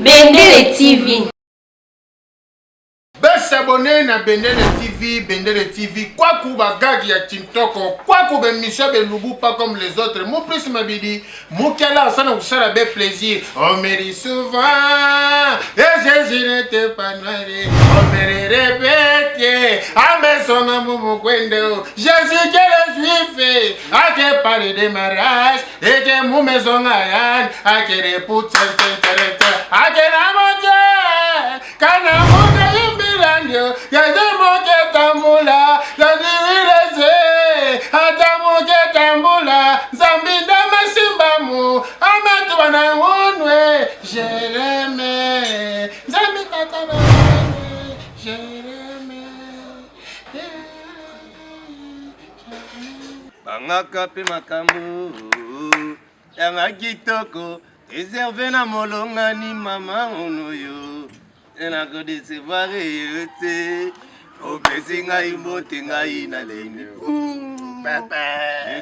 Bendele TV. S'abonner na Bendele TV, quoi qu'on bagage ya TikTok, quoi qu'on ben Michel Belugu pas comme les autres, mon plus m'abidi, mon kala ça nous sera bien plaisir, on me dit souvent, et je n'étais pas noyé, on me répète, à mes sons à mon kwendo, Jésus que le juif, à que parler de mariage, et que mon maison ayan, à que les poutres, à que la montagne, quand Yadimoketambula, Yadiwileze, Adamoketambula, Zambinda Masimbamu, Amatwana Unwe, Jereme, Zambikatana, Jereme. Bangakape makambu, Yanga kitoko, réservé na molonga ni mama onoyo. Et la code c'est varié, au blessing à imbotinga ina leni. Papa,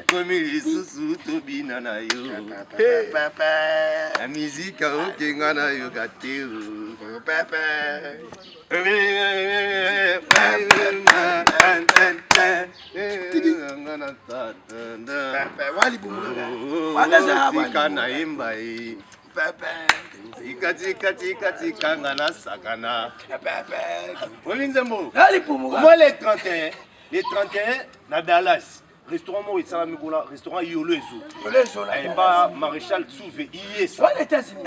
comme il est sous Tobina na yo. Papa, la musique a aucun gana yo gâté. Papa, wali bumula. Wagaza kana imbai. Papa, tika ngana sakana. Olinzembo. Moi les 31, na Dallas. Restaurant Maurice Mikola, restaurant Yoloezo. Yoloezo là. Et pas Maréchal Tsouvé IS. Aux États-Unis.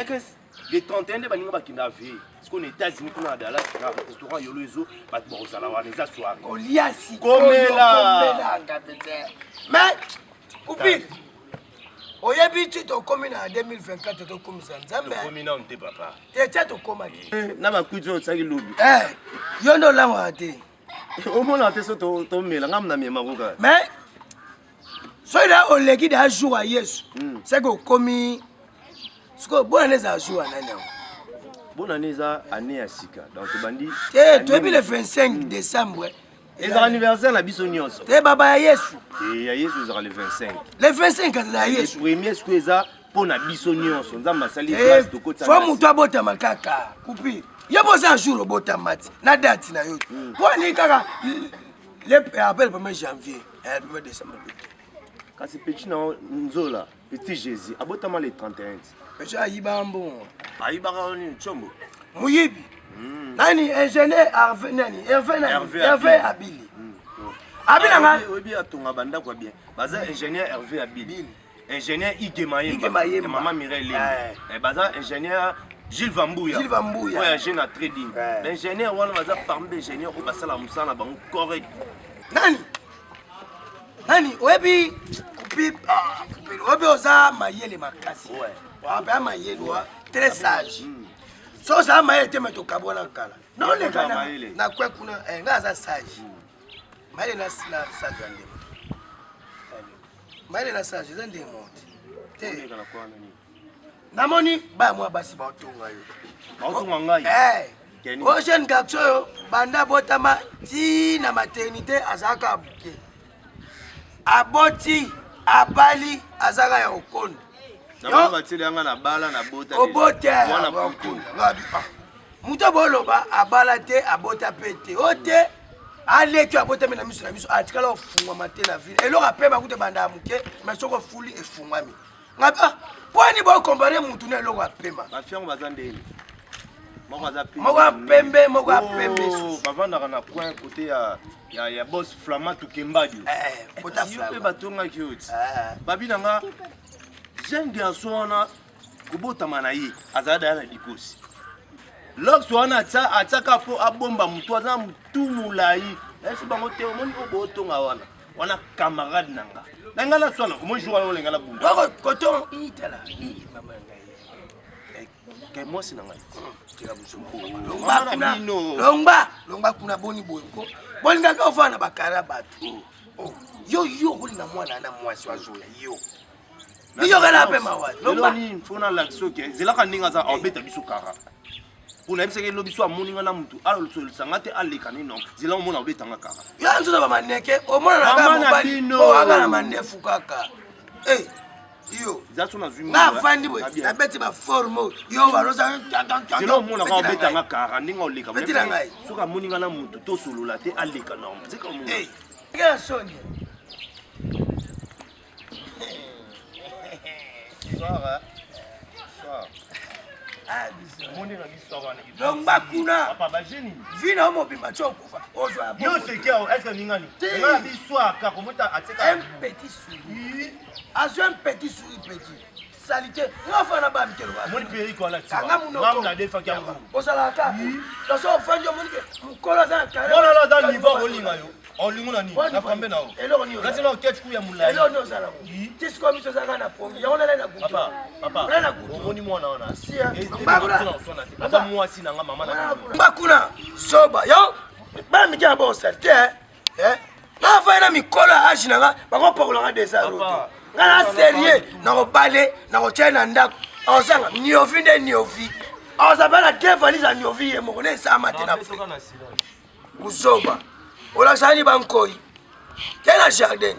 Les 31 de baninga bakina vie. Parce qu'on est États-Unis qu'on a Dallas, restaurant Yoloezo, bat borosala wa neza soir. Oliasi. Comme là. Mais oublie. Oyebi tu to komi na 2024 to komi Nzambe. Komi na onte papa. Te to koma ki. Na ba kujo tsaki lobi. Yo ndo la wate. Au moins te so to mela ngam na mi makoka. Mais so ila oleki da jour à Yesu. C'est que komi Siko bonne année za jour à nani. Bonne année za année à sika. Donc bandi. Tu le 25 décembre. Et l'anniversaire la biso nyonso. Te baba ya Yesu. Et ya Yesu sera le 25. Le 25 à Yesu. Premier squeeza pour na biso nyonso. Nzamba sali place de côté. Faut muto bota makaka. Kupi. Yabo za jour bota mati. Na date na yo. Pour ni kaka le appel 1er janvier, 1er décembre. Kasi petit na nzola, petit Jésus, abotama le 31. Petit ayibambo. Ayibaka oni chombo. Muyibi. Nani ingénieur Hervé Abili. Abili nga obi atonga banda kwa bien. Baza ingénieur Hervé Abili. Ingénieur Igemaye. Maman Mireille. Baza ingénieur Gilles Vambouya. Ouais, ingénieur à trading. L'ingénieur wana baza parmi des ingénieurs au basala musala bango correct. Nani obi obi oza mayele makasi. Ouais. Wa mayele wa très sage. So ça m'a été mettre au cabona kala. Non les gars na quoi kuna ngaza sage. Maile na sage ndemo. Maile na sage zande monte. Te. Na moni ba moi basi ba otonga yo. Ba otonga ngai. O jeune garçon yo banda botama ti na maternité azaka buke. Aboti abali azaka ya okoni. Na batile yanga na bala na bota. Obote wana bakunda. Muto boloba abala te abota pete. Ote aleki abota mena miso na miso atikala ofungwa matena ville. Elo rapema kute banda muke masoko fuli efungwami. Ngaba pwani bo comparer mutu na elo rapema. Ba fiango bazandeli. Moko pembe moko pembe. Bavanda kana coin côté ya boss Flamand Tukembadi. Bota Flamand. Batonga kioti. Babi nanga jeune garçon wana kubotama na ye azada ya likosi. Lorsque wana ataka po abomba mutu aza mutu mulai. Esi bango te omoni obotonga wana. Wana camarade nanga. Nanga la swana omo jour wala ngala bundu. Koton itala. Mama ngai. Ke moi sinanga. Tira busumpo. Longba kuna boni boyko. Boni ngaka ofana bakara batu. Yo na mwana na mwasi wazoya yo. Biyo kana pe mawati. Lelo ni mfona l'action ke zela kaninga za obeta biso kara. Kuna biseke lo biso amoninga na mutu alo so sangate alekani non. Zela omona obeta nga kara. Ya nzo ba maneke omona na ba mobali. O aga na manefu kaka. Yo. Zasu na zumi. Na fandi boy. Na beti ba forme. Yo barosa. Selo mona ka beta nga kara ndinga olika. Beti la ngai. Soka moni nga na mutu to solola te alika norme. C'est comme. Hey. Quelle sonne. Soir. Ah, bisous. Moni nga bisoka na. Donc bakuna. Papa ba jeni. Vina mo bimba chokufa. Ozwa. Yo c'est qui est-ce que ningani? Nga bisoka ka komota ateka. Un petit souris. Azo un petit souris petit. Salité. Nga fana ba mkelo ba. Moni peri ko la tia. Ngam na defa kya ngo. Ozala ka. Loso fanjo moni ke mkola za kare. Bona la dans niveau olinga yo. Olinga na ni. Na kambe na o. Elo ni. Na sino ketch ku ya mulai. Elo no sala. Tisi ko miso za na pongi. Ya ona na gutu. Papa. Ona na gutu. Omoni mwana wana. Sia. Papa mwasi na nga mama na. Bakuna soba. Yo. Ba mi kya bo salte. Na fa na mikolo ashi na nga. Ba ko pokola nga desaro. Ngana sérieux na ko balé na ko tshena ndako. Osanga niovi nde niovi. Osabana devali za niovi ye mo ne sa matena. Kusoba. Ola sani bankoi. Kena jardin.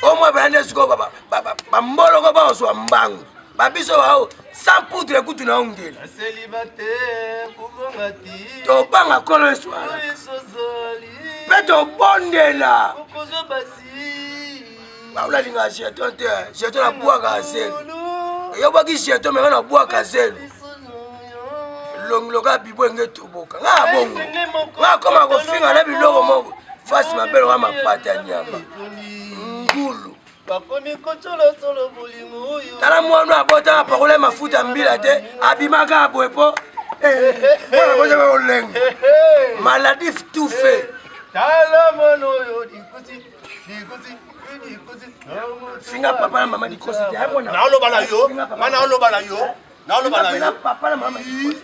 Au moins ba ndesko ba mbolo ko ba oswa mbangu. Ba biso wao sans poudre kutu na ongela. Célibataire kubongati. To banga kolo eswala. Peto bondela. Kokozo basi. Baula linga jeton te. Jeton na bua ka sel. Yo baki jeton me na bua ka sel. Longloka bibo ngetoboka. Nga bongo. Nga koma ko finga na biloko moko. Fasi mabelo kama pata nyama. Ngulu. Bakomi kocholo solo bolingo oyo. Tala mwana abota pakole mafuta mbila te. Abimaka abwepo. Mwana boja ba oleng. Maladie tout fait. Tala mono yo dikuti. Finga papa na mama dikosi te. Na oloba na yo. Mana oloba na yo. Na oloba na yo. Papa na mama dikosi.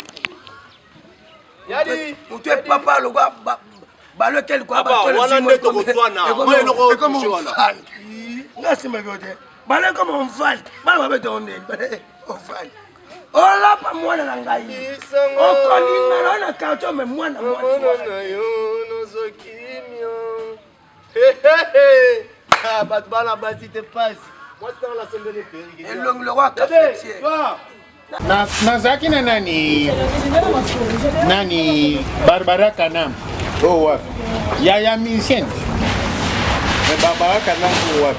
Yadi. Utwe papa lo ba balo kel kwa ba tole wana ndeto boswana. Moyo noko kushwana. Ngasi magote. Bale kama mfali. Bale mabeto onde. Ofali. Ola pa mwana na ngai. Okolinga na kato me mwana. Na yo no sokimio. Ah, but bana basi te passe. Moi c'est dans la scène de l'épée. Elong le roi cafetier. Nazaki na nani Barbara Kanam. Oh wapi? Yaya Mincent. Barbara Kanam oh wapi?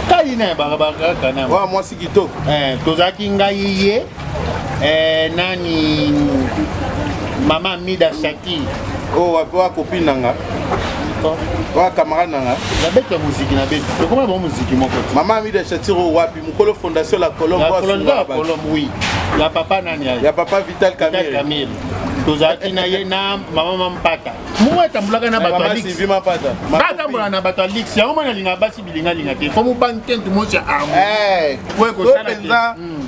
Kai na Barbara Kanam. Wa mwasi kitoko. Tozaki ngai ye nani Mama Mida Shaki. Oh wapi wa copine nanga? Wa camarade nanga? La bête musique na bête. Comment bon musique mon pote? Mama Mida Shaki oh wapi? Mukolo fondation la Colombe. La Colombe oui. Ya papa nani ya? Ya papa Vital Camille. Tozaki na ye na mama Mpata. Mwa tambulaka na bato Alix. Sylvie Mpata. Bata mbona na bato Alix. Ya omana linga basi bilinga linga te. Komo banken tu mocha amu. Ouais ko sala te.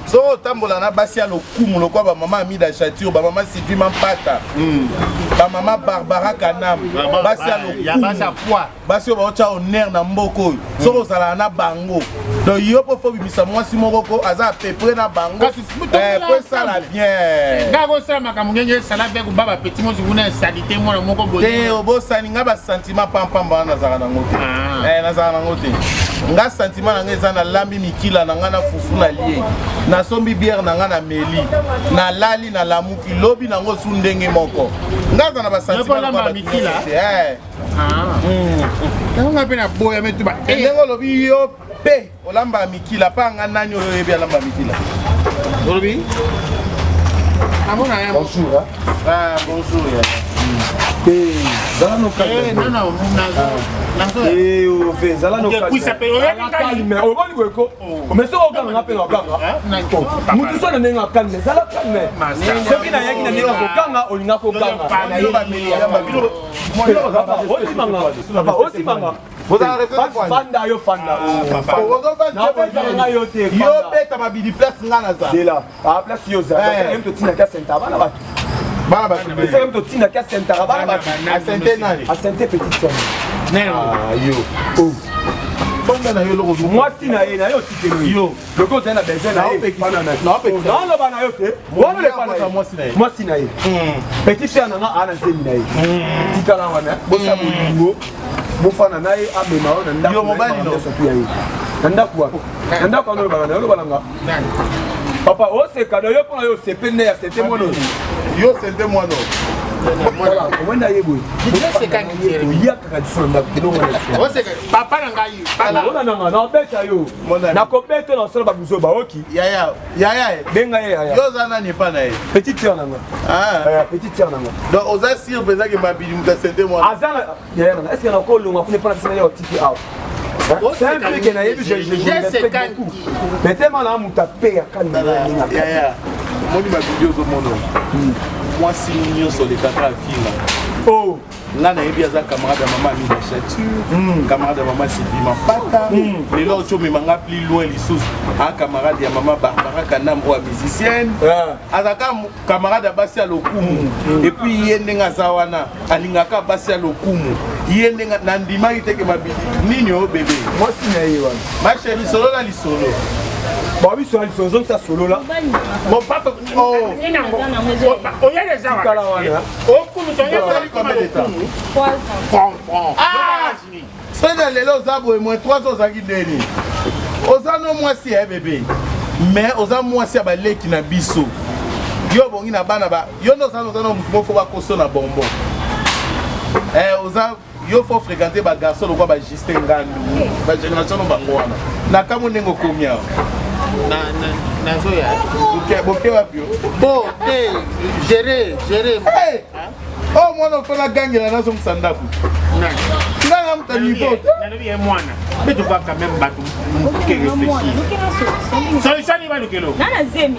So tambola na basi ya lokumu lokwa ba mama Mida Shaki ba mama Sylvie Mpata. Ba mama Barbara Kanam. Basi ya lokumu. Ya basa poa. Basi ba ocha honneur na mboko. So sala na bango. Donc yo po fo bimisa mwasi moko aza pepre na bango. Pour ça la bien. Ngako sa makamungenge sala pe ku baba petit mo zunguna salite mo moko boye. Te obo sani nga ba sentiment pamba na zaka na ngote. Na zaka na ngote. Nga sentiment na ngeza na lambi mikila na nga na fufu na lié. Na sombi bière na nga na meli. Na lali na lamuki lobi na ngo sundenge moko. Nga za na ba sentiment na mikila. Nga pe na boya metu ba. Ngo lobi yo pe olamba mikila pa nga nani oyo yebi alamba mikila. Olobi? Bonjour. Ah, bonjour. Zala no calme. Non, O fe, zala no calme. Calme. O bani ko. O me so o ganga pe no ganga. Mutu so na nenga calme. Zala calme. Soki na yaki na nenga ko ganga o linga ko ganga. Na yo ba me ya ba biro. Mo yo za ba. O si manga. Papa, o si manga. Fanda yo fanda. Na ba zanga yo te. Yo beta mabidi place ngana za. Dela. A place yo za. Même to tina ka senta bana ba. Bana ba. C'est même to tina ka senta bana ba. A sente nani. A sente petite somme. Ah yo. Oh. Fonda na yo loko. Moi si na yo tikenu. Yo. Le ko zena besoin na yo. Non no bana yo te. Moi le pas na moi si na yo. Moi si na yo. Petit frère na ana zemi na yo. Tikala wana. Bo sa mo ngo. Bo fana na yo amema ona nda. Yo mobile no. Nanda quoi? Nanda quand on le balanga. Papa, oh c'est cadeau, yo pour yo c'est peine ya c'était moi non. Yo c'était moi non. Voilà, comment d'ailleurs boy. C'est quand il y a tradition na bino mona. Oh c'est papa nanga yi. Papa nanga na beta yo. Na kopete na solo ba buzo ba oki. Yaya. Benga yaya. Yo zana n'est pas nae. Petite sœur nanga. Ah, petite sœur nanga. Donc aux assir beza que mabili muta c'était moi. Azana yaya nanga. Est-ce que na ko longa pour ne pas na yo tiki out. C'est un truc qui n'a eu je respecte beaucoup. Mais tellement là muta pe ya kan na yaya. Moni mabili yo zo mono. Moi si nous sur les quatre filles. Oh, là na yebi aza camarade de maman mi Chature, camarade de maman Sylvie Mapata. Les autres choses me manga plus loin les sous. Un camarade de maman Barbara Kanam ou musicienne. Azaka camarade de Basia Lokumu. Et puis yendenga zawana, alingaka Basia Lokumu. Yendenga nandima iteke mabidi. Nini o bébé. Moi si na yewa. Ma chérie solo la li solo. Bon oui sur une zone ça solo là. Mon papa oh. Oh y a des gens. Oh comme ça y a combien de temps? 3 ans. Ah! C'est dans les lots arbres moins 3 ans ça qui deni. Ozano moi si bébé. Mais ozano moi si ba leki na biso. Yo bongi na bana ba. Yo no zano mo fo ba koso na bonbon. Oza yo faut fréquenter ba garçon lo quoi ba Justin Ngandu. Ba génération no bango wana. Na kamo nengo komia. Na zoya. Boke wapi? Bon, gérer. Hey! Oh moi no fona gangela na so msandaku. Nga mta niveau. Na bien mwana. Mais tu vois quand même batou. Qui réfléchit. Solution ni ba lokelo. Nana zemi.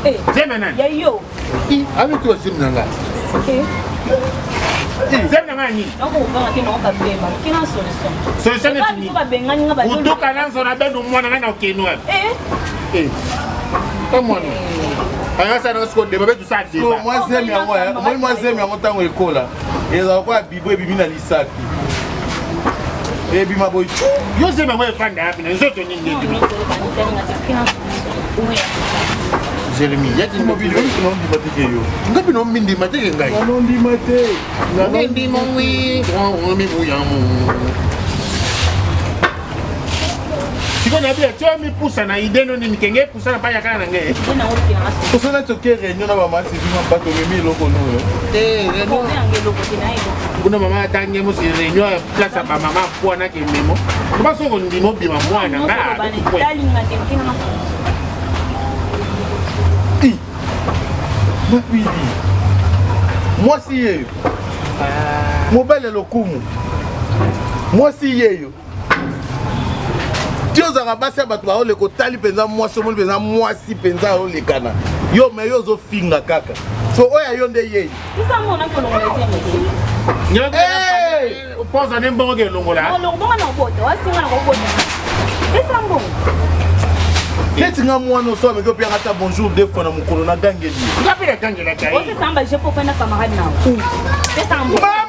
Eh. Zemi nani? Ya yo. Avec toi zemi nanga. OK. Zemi nanga ni. Donc on va que non pas problème. Quelle solution? Solution est finie. Ba bengani nga ba. Utoka nanzo na beno mwana nga na okenwa. Comment non? Alors ça dans ce qu'on débat tout ça débat. Moi j'aime moi j'aime en tant école. Et ça quoi bibo et bibi na lisaki. Et bima boy. Yo j'aime moi fan da na zo to ningi. Jérémy, il y a des mobiles qui n'ont pas été yo. Ngapi no mindi mate ngai. Non di mate. Ngapi mon oui, on me bouillant. Tu connais bien, tu as mis pousse na idée non ni kenge pousse na pa yakana ngai. Pour ça tu que réunion na maman c'est vraiment pas to mimi loko no. Bon ngelo ko tinaiko. Kuna mama tange mo si réunion place ba mama po na ke memo. Ba so ko ndimo bi mama na nga. Dali ngate kina. Moi si yeyo. Mobile lokumu. Moi si yeyo. Tio za rabasa bato ba ole ko tali penza moi so mo penza moi si penza ole kana. Yo me yo zo finga kaka. So oya yo nde yeyo. Isa mo na ko longolese meki. Nyo pose na mbongo ke longola. Longola na boto, wasinga na ko boto. Isa mbongo. Qu'est-ce que moi nous sommes que bien à bonjour deux fois dans mon colonel gangeli. Ngapi la gangela kai. Ose samba je pour faire na camarade na. C'est samba.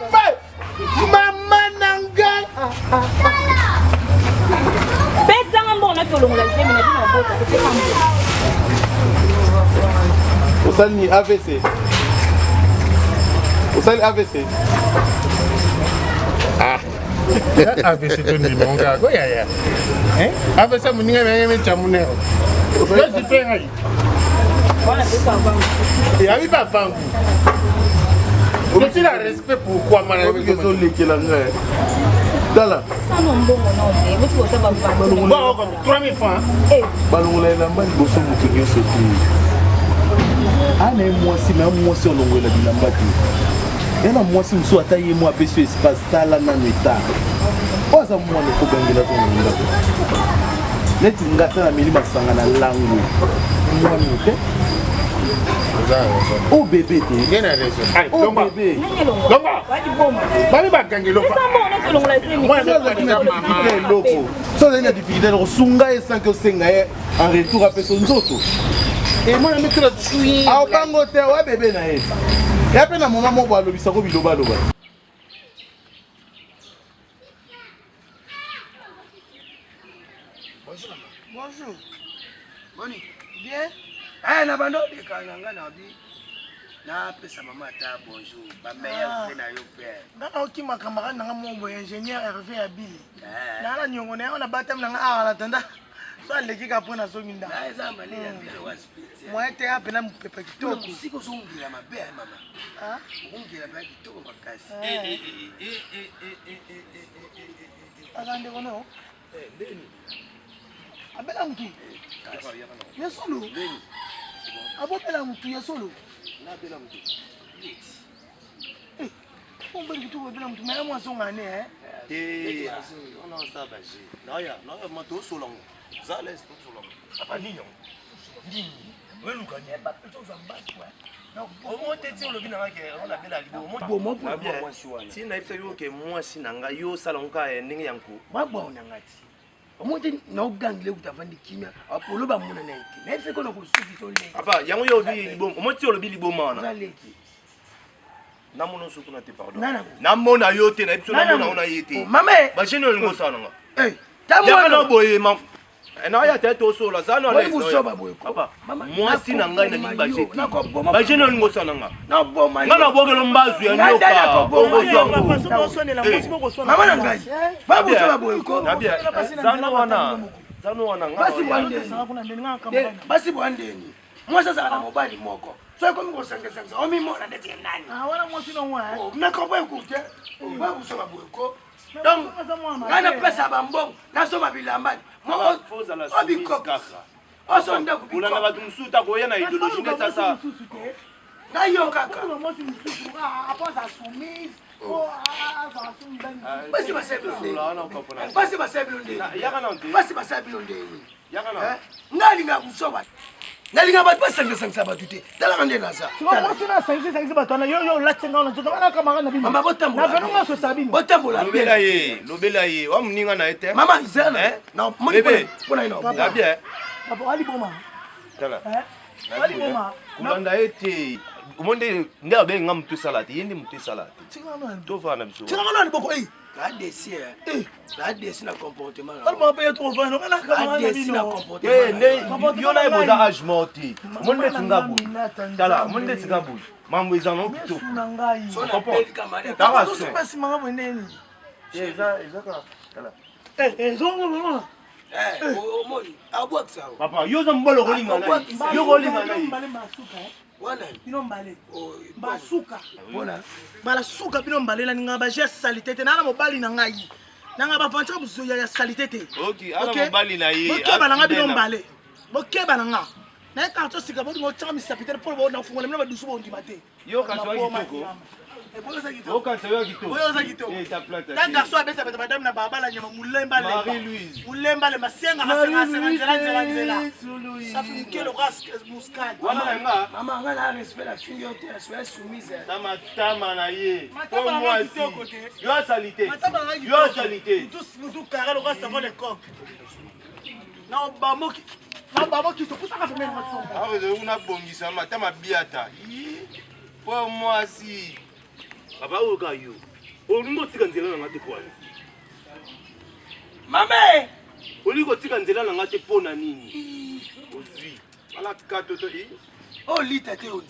Maman nanga. Pesa ngombo na tolongola sema na bina boto, c'est samba. Osani AVC. Osani AVC. Ah. AVC to ni monga. Ko ya. Hein? AVC muninga me chamunero. Yo si pe ngai. Voilà, c'est ça va. Et abi ba bangu. Tu as respect pourquoi mana que zo lekela ngai. Dala. Ça non bon non, mais vous trouvez ça va pas. Bon, comme 3000 francs. Eh, balongola na mbali boso mutu nyonso te. Ana mwasi na mwasi olongola bilamba te. Yana mwasi musu ataye mo apeso espace tala na neta. Oza mwana ko bangela zo ngira. Leti ngata na milima sanga na langu. Mwana te. Oh bébé te. Bien à raison. Oh bébé. Longa. va di bomba. Bali ba gangelo. C'est samba na tolongola sema. Moi Ça c'est une difficulté loko. Ça c'est une difficulté rosunga et sans que senga en retour à personne nzoto. Et moi je me suis Ah bango te wa bébé na ye. Ya pe na mama mo ba lobisa ko biloba loba. Bonjour. Boni. Bien. Eh na bando de kananga na bi. Na pesa maman ata bonjour. Ba meilleur fait na yo père. Na oki ma camarade na mo ingénieur Hervé Abili. Na la nyongo na on a batam na ala tanda. So aleki ka pona so minda. Na eza mali ya mbele wa spiti. Moi te apena mpepa kitoko. Siko so ngira mabe mama. Ah? Ngira ba kitoko makasi. Agande kono. Beni. Abela mtu. Yesolo. Abopela mtu yesolo. Na bela mtu. On va tout bela mtu na moi so ngane On a ça baji. Naya moto solongo. Ça laisse tout solongo. Apa ninyo. Ndini. Wewe lukanye ba peto za mbasi kwa. Non, au moins t'es sur le bin avec on a bela libo. Bon mo pour moi si na ifse yo ke moi si nanga yo salonga ndenge yanku. Ba bon ngati. Omote na ogangle kutavandi kimya apolo ba muna na iki na ese kono kusuki so le Apa yango yo bi libo omote yo bi libo mana na leki na mono suku na te pardon Nana. na mona yo te na ipso na mona ona yete mama ba jeno lingo sana nga eh ta ya na boye mam na ya tete oso la sana le so ba boye papa moi si na ngai na limba jeti ba jeno lingo sana nga na boma nga na bogelo mbazu ya nyoka mama na ngai ba bo so ba boye ko na bia zano wana nga basi bwandeni moi sasa na mobali moko so ko ngo sanga o mi mona ndeti nani wala mo sino wa na ko boye ku te ba bo so ba boye ko donc ngana pesa ba mbongo na so mabilambani mo obikoko oso nda ku bulanga batu musuta ko yana ideologie net sasa na yo kaka mo si musuku aposa soumise basi basebilondeni ngalinga kusoba ngalinga batu basangisa batu te talaka nde naza botambola lobela ye wa moninga na ete mama izana mpona ino bien aliboma kulanda ete omonde nde abenga mutu esala te ye nde mutu esala te tovaa na biso tingana liboko adesi na comportement yo na ye boza age mort te omonde etinga boye tala omonde etinga boye mambo eza no kitoko papa yo oza mobali okolingana yo kolingana bino mbale basuka balasuka bino mbale na ninga baje salite te nana mobali na ngai nanga bavantika buzoya ya salite te mobali na ye bokeba nanga bino mbale bokeba nanga na ekarto sika bodingo otanga misapitele polo bona fungola mina badusu bondima te yo kanso kitoko ta garçon abeta beta madame na babala nyama mulemba le masenga nzela safi mkelo ras muskani mama nga na respect la fille yo te sois soumise tamatama na ye yo salite tout carré le reste avant les coques non bamoki to pusaka femele masonga awe una bongisa matama biata po mwasi papa oka yo olingo tika nzela na ngate kwa mame olingo tika nzela na ngate pona nini ozwi ala kato to oh lita te o